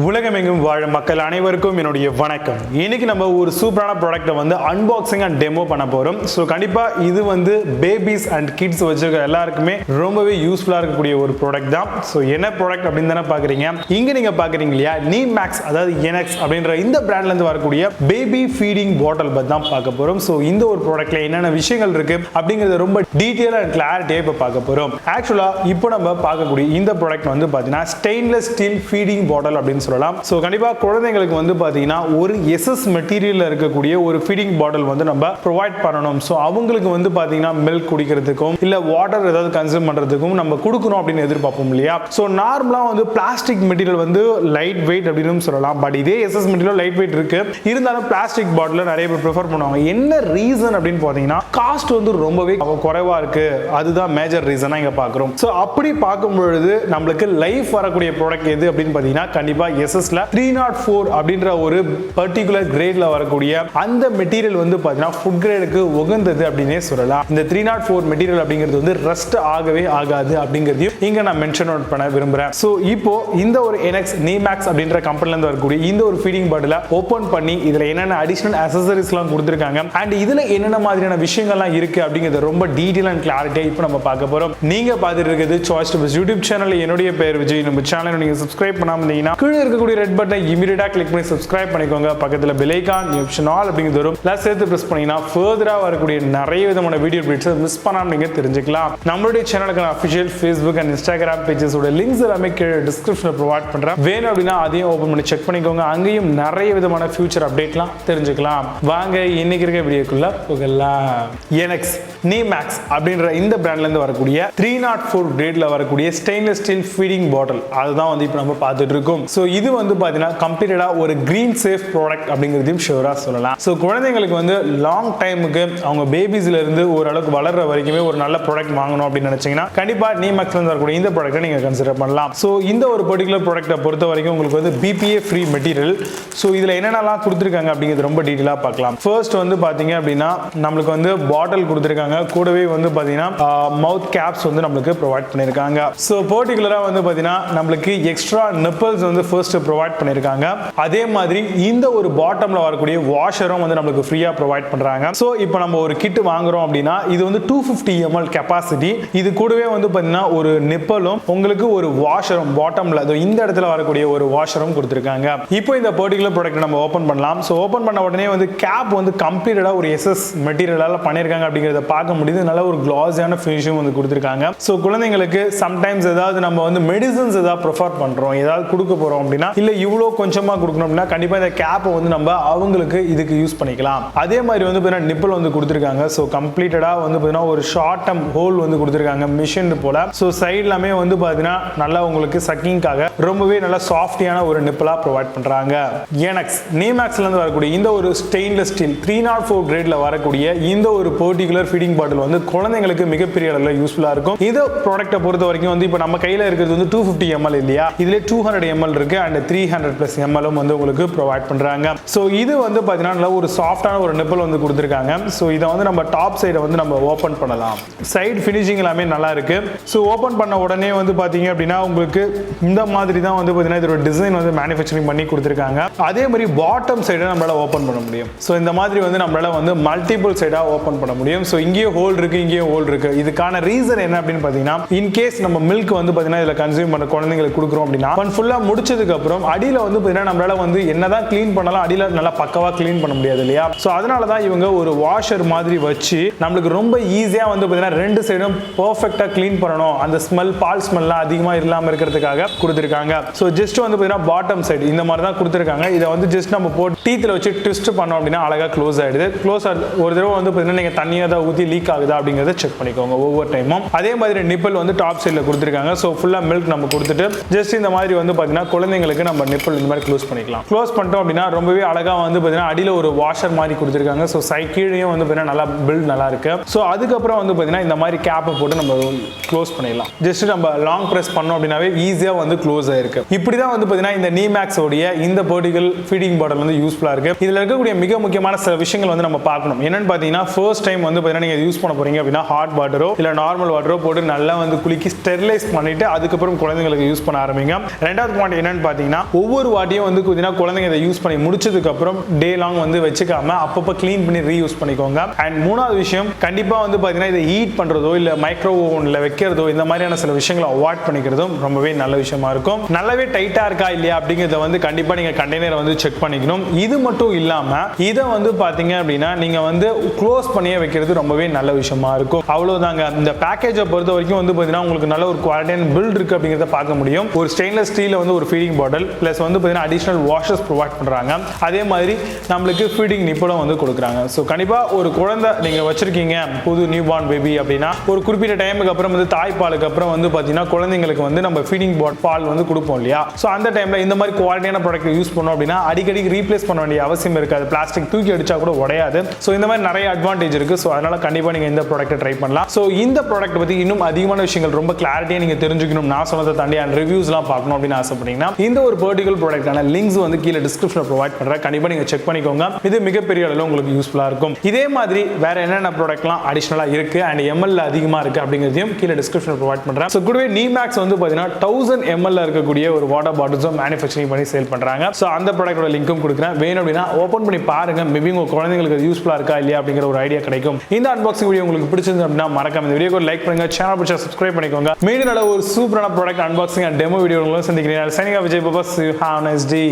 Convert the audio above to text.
உலகமெங்கும் வாழும் மக்கள் அனைவருக்கும் என்னுடைய வணக்கம். இன்னைக்கு நம்ம ஒரு சூப்பரான ப்ராடக்ட்டை வந்து அன்பாக்சிங் அண்ட் டெமோ பண்ண போறோம். ஸோ கண்டிப்பா இது வந்து பேபிஸ் அண்ட் கிட்ஸ் வச்சிருக்க எல்லாருக்குமே ரொம்பவே யூஸ்ஃபுல்லா இருக்கக்கூடிய ஒரு ப்ராடக்ட் தான். ஸோ என்ன ப்ராடக்ட் அப்படின்னு தானே பாக்குறீங்க. இங்க நீங்க பாக்குறீங்க இல்லையா, NIMAX அதாவது NX அப்படின்ற இந்த பிராண்ட்ல இருந்து வரக்கூடிய பேபி ஃபீடிங் பாட்டில் பத்தி தான் பார்க்க போறோம். ஸோ இந்த ஒரு ப்ராடக்ட்ல என்னென்ன விஷயங்கள் இருக்கு அப்படிங்கறத ரொம்ப டீடைலா அண்ட் கிளாரிட்டியா இப்ப பார்க்க போறோம். ஆக்சுவலா இப்போ நம்ம பார்க்கக்கூடிய இந்த ப்ராடக்ட் வந்து பாத்தீங்கன்னா ஸ்டெயின்லெஸ் ஸ்டீல் ஃபீடிங் பாட்டில் அப்படின்னு சொல்லலாம். சோ கண்டிப்பா குழந்தைகளுக்கு வந்து பாத்தீங்கன்னா ஒரு எஸ்எஸ் மெட்டீரியல்ல இருக்கக்கூடிய ஒரு ஃபீடிங் பாட்டில் வந்து நம்ம ப்ரொவைட் பண்ணணும். சோ அவங்களுக்கு வந்து பாத்தீங்கன்னா மில்க் குடிக்கிறதுக்கும் இல்ல வாட்டர் ஏதாவது கன்சியூம் பண்றதுக்கும் நம்ம கொடுக்கணும் அப்படின்னு எதிர்பார்ப்போம் இல்லையா. சோ நார்மலா வந்து பிளாஸ்டிக் மெட்டீரியல் வந்து லைட் வெயிட் அப்படின்னு சொல்லலாம். பட் இதே எஸ்எஸ் மெட்டீரியல் லைட் வெயிட் இருக்கு, இருந்தாலும் பிளாஸ்டிக் பாட்டில் நிறைய பேர் ப்ரிஃபர் பண்ணுவாங்க. என்ன ரீசன் அப்படின்னு பாத்தீங்கன்னா காஸ்ட் வந்து ரொம்பவே குறைவா இருக்கு, அதுதான் மேஜர் ரீசனா இங்க பாக்குறோம். சோ அப்படி பார்க்கும் பொழுது நம்மளுக்கு லைஃப் வரக்கூடிய ப்ராடக்ட் எது அப்படின்னு பாத்தீங்கன்னா கண்டிப்பா எஸ்எஸ்ல 304 அப்படின்ற ஒரு பர்டிகுலர் கிரேட்ல வரக்கூடிய அந்த மெட்டீரியல் வந்து பாத்தீங்கன்னா ஃபுட் கிரேடுக்கு உகந்தது அப்படினே சொல்லலாம். இந்த 304 மெட்டீரியல் அப்படிங்கிறது வந்து ரஸ்ட் ஆகவே ஆகாது அப்படிங்கிறதையும் இங்க நான் மென்ஷன் அவுட் பண்ண விரும்புறேன். சோ இப்போ இந்த ஒரு NIMAX அப்படின்ற கம்பெனில இருந்து வரக்கூடிய இந்த ஒரு ஃபீடிங் பாட்டில ஓபன் பண்ணி இதுல என்னென்ன அடிஷனல் அக்சஸரிஸ்லாம் கொடுத்திருக்காங்க அண்ட் இதுல என்னென்ன மாதிரியான விஷயங்கள்லாம் இருக்கு அப்படிங்கறது ரொம்ப டீடைல் அண்ட் கிளாரிட்டியா இப்போ நம்ம பார்க்க போறோம். நீங்க பார்த்துட்டு இருக்கிறது சாய்ஸ் டு யூடியூப் சேனல். என்னுடைய பேர் விஜய். நம்ம சேனலை நீங்க சப்ஸ்கிரைப் பண்ணாம இருந்தீங்கன்னா கீழ இருக்கக்கூடிய ரெட் பட்டனை இமிடியேட்டா கிளிக் பண்ணி சப்ஸ்கிரைப் பண்ணிக்கோங்க. பக்கத்துல பெல் ஐகான் ஆப்ஷன் ஆல் அப்படிங்கிறது வரும். லாஸ்ட் சேர்த்து பிரஸ் பண்ணீங்கன்னா ஃபர்தரா வரக்கூடிய நிறைய விதமான வீடியோ அப்டேட்ஸ் மிஸ் பண்ணாம நீங்க தெரிஞ்சுக்கலாம். நம்மளுடைய சேனலுக்கான official Facebook and Instagram pages ஓட லிங்க்ஸ் எல்லாமே கீழே டிஸ்கிரிப்ஷன்ல ப்ரொவைட் பண்றேன். வேணும் அப்படின்னா அதையும் ஓபன் பண்ணி செக் பண்ணிக்கோங்க. அங்கேயும் நிறைய விதமான ஃபியூச்சர் அப்டேட்லாம் தெரிஞ்சுக்கலாம். வாங்க இன்னைக்கு இருக்க வீடியோக்குள்ள போகலாம். NIMAX அப்படின்ற இந்த பிராண்ட்ல இருந்து வரக்கூடிய 304 கிரேட்ல வரக்கூடிய ஸ்டெயின்லெஸ் ஸ்டீல் ஃபீடிங் பாட்டில் அதுதான் வந்து இப்போ நம்ம பார்த்துட்டு இருக்கோம். ஸோ இது வந்து பார்த்தீங்கன்னா கம்ப்ளீட்டடா ஒரு கிரீன் சேஃப் ப்ராடக்ட் அப்படிங்கிறதையும் ஷூரா சொல்லலாம். ஸோ குழந்தைங்களுக்கு வந்து லாங் டைமுக்கு அவங்க பேபிஸ்ல இருந்து ஓரளவுக்கு வளர்ற வரைக்குமே ஒரு நல்ல ப்ராடக்ட் வாங்கணும் அப்படின்னு நினைச்சீங்கன்னா கண்டிப்பா NIMAX ல இருந்து வரக்கூடிய இந்த ப்ராடக்ட்டை நீங்க கன்சிடர் பண்ணலாம். ஸோ இந்த ஒரு பர்டிகுலர் ப்ராடக்ட்டை பொறுத்த வரைக்கும் உங்களுக்கு வந்து BPA ஃப்ரீ மெட்டீரியல். ஸோ இதுல என்னென்னலாம் கொடுத்துருக்காங்க அப்படிங்கிறது ரொம்ப டீட்டெயிலாக பார்க்கலாம். ஃபர்ஸ்ட் வந்து பாத்தீங்க அப்படின்னா நம்மளுக்கு வந்து பாட்டில் கொடுத்துருக்காங்க, கூடவே வந்து பாத்தீங்கன்னா மவுத் கேப்ஸ் வந்து நம்மளுக்கு ப்ரொவைட் பண்ணிருக்காங்க. ஸோ பர்டிகுலரா வந்து பாத்தீங்கன்னா நம்மளுக்கு எக்ஸ்ட்ரா நிப்பிள்ஸ் வந்து ஃபர்ஸ்ட் ப்ரொவைட் பண்ணிருக்காங்க. அதே மாதிரி இந்த ஒரு பாட்டம்ல வரக்கூடிய வாஷரும் வந்து நம்மளுக்கு ஃப்ரீயா ப்ரொவைட் பண்றாங்க. சோ இப்போ நம்ம ஒரு கிட் வாங்குறோம் அப்படின்னா இது வந்து 250 ml கெபாசிட்டி. இது கூடவே வந்து பாத்தீங்கன்னா ஒரு நிப்பலும் உங்களுக்கு ஒரு வாஷரும் பாட்டம்ல இந்த இடத்துல வரக்கூடிய ஒரு வாஷரும் கொடுத்திருக்காங்க. இப்போ இந்த பர்டிகுலர் ப்ராடக்ட் நம்ம ஓபன் பண்ணலாம். சோ ஓபன் பண்ண உடனே வந்து கேப் வந்து கம்ப்ளீட்டடா ஒரு எஸ்எஸ் மெட்டீரியலால பண்ணிருக்காங்க அப்படிங்கறத பார்க்க முடியுது. நல்ல ஒரு கிளாஸியான ஃபினிஷிங் வந்து கொடுத்திருக்காங்க. சோ குழந்தைங்களுக்கு சம்டைம்ஸ் ஏதாவது நம்ம வந்து மெடிசன்ஸ் ஏதாவது ப்ரிஃபர் பண்றோம், ஏதாவது கொடுக்க போறோம் அப்படின்னா இல்ல இவ்வளோ கொஞ்சமா கொடுக்கணும் அப்படின்னா கண்டிப்பா இந்த கேப் வந்து நம்ம அவங்களுக்கு இதுக்கு யூஸ் பண்ணிக்கலாம். அதே மாதிரி வந்து பாத்தீங்கன்னா நிப்பிள் வந்து கொடுத்திருக்காங்க. சோ கம்ப்ளீட்டடா வந்து பாத்தீங்கன்னா ஒரு ஷார்ட் டர்ம் ஹோல் வந்து கொடுத்திருக்காங்க மிஷின் போல. சோ சைடுல எல்லாமே வந்து பாத்தீங்கன்னா நல்லா உங்களுக்கு சக்கிங்காக ரொம்பவே நல்ல சாஃப்டியான ஒரு நிப்பிளா ப்ரொவைட் பண்றாங்க. NIMAX ல இருந்து வரக்கூடிய இந்த ஒரு ஸ்டெயின்லெஸ் ஸ்டீல் 304 கிரேட்ல வரக்கூடிய இந்த ஒரு பர்டிகுலர் ஃபீடிங் பாட்டில் வந்து குழந்தைங்களுக்கு மிகப்பெரிய அளவுல யூஸ்ஃபுல்லா இருக்கும். இந்த ப்ராடக்ட்டை பொறுத்த வரைக்கும் வந்து இப்போ நம்ம கையில இருக்கிறது வந்து 250 ml இல்லையா, இதுல 200 ml இருக்கு அண்ட் 300+ ml வந்து உங்களுக்கு ப்ரொவைட் பண்றாங்க. சோ இது வந்து பாத்தீங்கன்னா ஒரு சாஃப்டான ஒரு நிப்பிள் வந்து கொடுத்திருக்காங்க. சோ இத வந்து நம்ம டாப் சைட வந்து நம்ம ஓபன் பண்ணலாம். சைடு ஃபினிஷிங் எல்லாமே நல்லா இருக்கு. சோ ஓபன் பண்ண உடனே வந்து பாத்தீங்க அப்படின்னா உங்களுக்கு இந்த மாதிரி தான் வந்து பாத்தீங்கன்னா இதோட டிசைன் வந்து மேனுஃபேக்சரிங் பண்ணி கொடுத்திருக்காங்க. அதே மாதிரி பாட்டம் சைட நம்மளால ஓபன் பண்ண முடியும். சோ இந்த மாதிரி வந்து நம்மளால வந்து மல்டிபிள் சைடா ஓபன் பண்ண முடியும். சோ இங்கேயே ஹோல் இருக்கு, இங்கேயே ஹோல் இருக்கு. இதுக்கான ரீசன் என்ன அப்படின்னு பாத்தீங்கன்னா இன் கேஸ் நம்ம மில்க் வந்து பாத்தீங்கன்னா இதுல கன்சியூம் பண்ண குழந்தைங்களுக்கு கொடுக்குறோம் அப்படின்னா ஃபுல்லா முடிச்சதுக்கு அப்புறம் அடியில வந்து பாத்தீங்கன்னா நம்மளால வந்து என்னதான் க்ளீன் பண்ணாலும் அடியில நல்லா பக்கவா க்ளீன் பண்ண முடியாது இல்லையா. சோ அதனால தான் இவங்க ஒரு வாஷர் மாதிரி வச்சு நம்மளுக்கு ரொம்ப ஈஸியா வந்து பாத்தீங்கன்னா ரெண்டு சைடும் பெர்ஃபெக்ட்டா க்ளீன் பண்ணணும், அந்த ஸ்மெல் பால் ஸ்மெல்லாம் அதிகமா இல்லாம இருக்கிறதுக்காக கொடுத்திருக்காங்க. சோ ஜஸ்ட் வந்து பாத்தீங்கன்னா பாட்டம் சைடு இந்த மாதிரி தான் கொடுத்திருக்காங்க. இதை வந்து ஜஸ்ட் நம்ம போட்டு டீத்ல வச்சு ட்விஸ்ட் பண்ணோம் அப்படின்னா அழகா க்ளோஸ் ஆயிடுது. க்ளோஸ் ஒரு தடவை வந்து பாத்தீங்கன்னா நீங்க தண்ணியா தான் ஊத்தி லீக் ஆகுதா அப்படிங்கறத செக் பண்ணிக்கோங்க ஒவ்வொரு டைமும். அதே மாதிரி நிப்பிள் வந்து டாப் சைடுல கொடுத்திருக்காங்க. சோ ஃபுல்லா மில்க் நம்ம கொடுத்துட்டு ஜஸ்ட் இந்த மாதிரி வந்து பாத்தீங்கன்னா குழந்தைங்களுக்கு நம்ம நிப்பிள் இந்த மாதிரி க்ளோஸ் பண்ணிக்கலாம். க்ளோஸ் பண்ணிட்டோம் அப்படின்னா ரொம்பவே அழகா வந்து பாத்தீங்கன்னா அடியில ஒரு வாஷர் மாதிரி கொடுத்திருக்காங்க. சோ கீழேயும் வந்து பாத்தீங்கன்னா நல்லா பில்ட் நல்லா இருக்கு. சோ அதுக்கப்புறம் வந்து பாத்தீங்கன்னா இந்த மாதிரி கேப்பை போட்டு நம்ம க்ளோஸ் பண்ணிடலாம். ஜஸ்ட் நம்ம லாங் பிரஸ் பண்ணோம் அப்படின்னாவே ஈஸியா வந்து க்ளோஸ் ஆயிருக்கு. இப்படிதான் வந்து பாத்தீங்கன்னா இந்த NIMAX உடைய இந்த பர்டிகுலர் ஃபீடிங் பாட்டில் வந்து யூஸ் யூஸ்ஃபுல்லா இருக்கு. இதுல இருக்கக்கூடிய மிக முக்கியமான சில விஷயங்கள் வந்து நம்ம பார்க்கணும். என்னன்னு பாத்தீங்கன்னா ஃபர்ஸ்ட் டைம் வந்து பாத்தீங்கன்னா நீங்க யூஸ் பண்ண போறீங்க அப்படின்னா ஹாட் வாட்டரோ இல்ல நார்மல் வாட்டரோ போட்டு நல்லா வந்து குலுக்கி ஸ்டெரிலைஸ் பண்ணிட்டு அதுக்கப்புறம் குழந்தைங்களுக்கு யூஸ் பண்ண ஆரம்பிங்க. ரெண்டாவது பாயிண்ட் என்னன்னு பாத்தீங்கன்னா ஒவ்வொரு வாட்டியும் வந்து பாத்தீங்கன்னா குழந்தைங்க இதை யூஸ் பண்ணி முடிச்சதுக்கு அப்புறம் டே லாங் வந்து வச்சுக்காம அப்பப்ப க்ளீன் பண்ணி ரீயூஸ் பண்ணிக்கோங்க. அண்ட் மூணாவது விஷயம் கண்டிப்பா வந்து பாத்தீங்கன்னா இதை ஹீட் பண்றதோ இல்ல மைக்ரோ ஓவன்ல வைக்கிறதோ இந்த மாதிரியான சில விஷயங்களை அவாய்ட் பண்ணிக்கிறதும் ரொம்பவே நல்ல விஷயமா இருக்கும். நல்லாவே டைட்டா இருக்கா இல்லையா அப்படிங்கறத வந்து கண்டிப்பா நீங்க கண்டெய்னரை வந்து செக் பண்ணிக்கணும். இது மட்டும் இல்லாம இதை வந்து பாத்தீங்க அப்படின்னா நீங்க வந்து க்ளோஸ் பண்ணியே வைக்கிறது ரொம்பவே நல்ல விஷயமா இருக்கும். அவ்வளவுதாங்க. இந்த பேக்கேஜை பொறுத்த வரைக்கும் வந்து பாத்தீங்கன்னா உங்களுக்கு நல்ல ஒரு குவாலிட்டியான பில்ட் இருக்கு அப்படிங்கறத பார்க்க முடியும். ஒரு ஸ்டெயின்லெஸ் ஸ்டீல்ல வந்து ஒரு ஃபீடிங் பாட்டில் பிளஸ் வந்து பாத்தீங்கன்னா அடிஷனல் வாஷர்ஸ் ப்ரொவைட் பண்றாங்க. அதே மாதிரி நம்மளுக்கு ஃபீடிங் நிப்பலும் வந்து கொடுக்குறாங்க. ஸோ கண்டிப்பா ஒரு குழந்தை நீங்க வச்சிருக்கீங்க புது நியூ பார்ன் பேபி அப்படின்னா ஒரு குறிப்பிட்ட டைமுக்கு அப்புறம் வந்து தாய்ப்பாலுக்கு அப்புறம் வந்து பாத்தீங்கன்னா குழந்தைங்களுக்கு வந்து நம்ம ஃபீடிங் பால் வந்து கொடுப்போம் இல்லையா? ஸோ அந்த டைம்ல இந்த மாதிரி குவாலிட்டியான ப்ராடக்ட் யூஸ் பண்ணோம் அப்படின்னா அடிக்கடி ரீப்ளேஸ் பண்ண வேண்டிய அவசியம் இருக்காது. பிளாஸ்டிக் தூக்கி அடிச்சா கூட உடையாது. ஸோ இந்த மாதிரி நிறைய அட்வான்டேஜ் இருக்கு. ஸோ அதனால கண்டிப்பா நீங்க இந்த ப்ராடக்ட்டை ட்ரை பண்ணலாம். ஸோ இந்த ப்ராடக்ட் பத்தி இன்னும் அதிகமான விஷயங்கள் ரொம்ப கிளாரிட்டியா நீங்க தெரிஞ்சுக்கணும், நான் சொன்னதை தாண்டி அண்ட் ரிவ்யூஸ்லாம் பார்க்கணும் அப்படின்னு ஆசைப்பட்டீங்கன்னா இந்த ஒரு பர்டிகுலர் ப்ராடக்ட்டான லிங்க்ஸ் வந்து கீழே டிஸ்கிரிப்ஷன்ல ப்ரொவைட் பண்றேன். கண்டிப்பா நீங்க செக் பண்ணிக்கோங்க. இது மிகப்பெரிய அளவில் உங்களுக்கு யூஸ்ஃபுல்லா இருக்கும். இதே மாதிரி வேற என்னென்ன ப்ராடக்ட்லாம் அடிஷனலா இருக்கு அண்ட் எம்எல் அதிகமா இருக்கு அப்படிங்கிறதையும் கீழே டிஸ்கிரிப்ஷன்ல ப்ரொவைட் பண்றேன். ஸோ கூடவே NIMAX வந்து பாத்தீங்கன்னா 1000 ml இருக்கக்கூடிய ஒரு வாட்டர் பாட்டில்ஸும் மேனுஃபேக்சரிங் பண்ணி சேல் பண்றாங்க. ஸோ அந்த ப்ராடக்டோட லிங்க்கும் கொடுக்குறேன். வேணும் அப்படின்னா ஓப்பன் பண்ணி பாருங்க. மேபி உங்க குழந்தைங்களுக்கு யூஸ்ஃபுல்லா இருக்கா இல்லையா அப்படிங்கிற ஒரு ஐடியா கிடைக்கும். இந்த அன்பாக்சிங் வீடியோ உங்களுக்கு பிடிச்சிருந்து அப்படின்னா மறக்காம இந்த வீடியோக்கு லைக் பண்ணுங்க, சேனல் பிடிச்சா சப்ஸ்கிரைப் பண்ணிக்கோங்க. மீண்டும் நல்ல ஒரு சூப்பரான product unboxing and demo video உங்களுக்கு சந்திக்கிறேன். Signing off Vijay Baba. Have a nice day.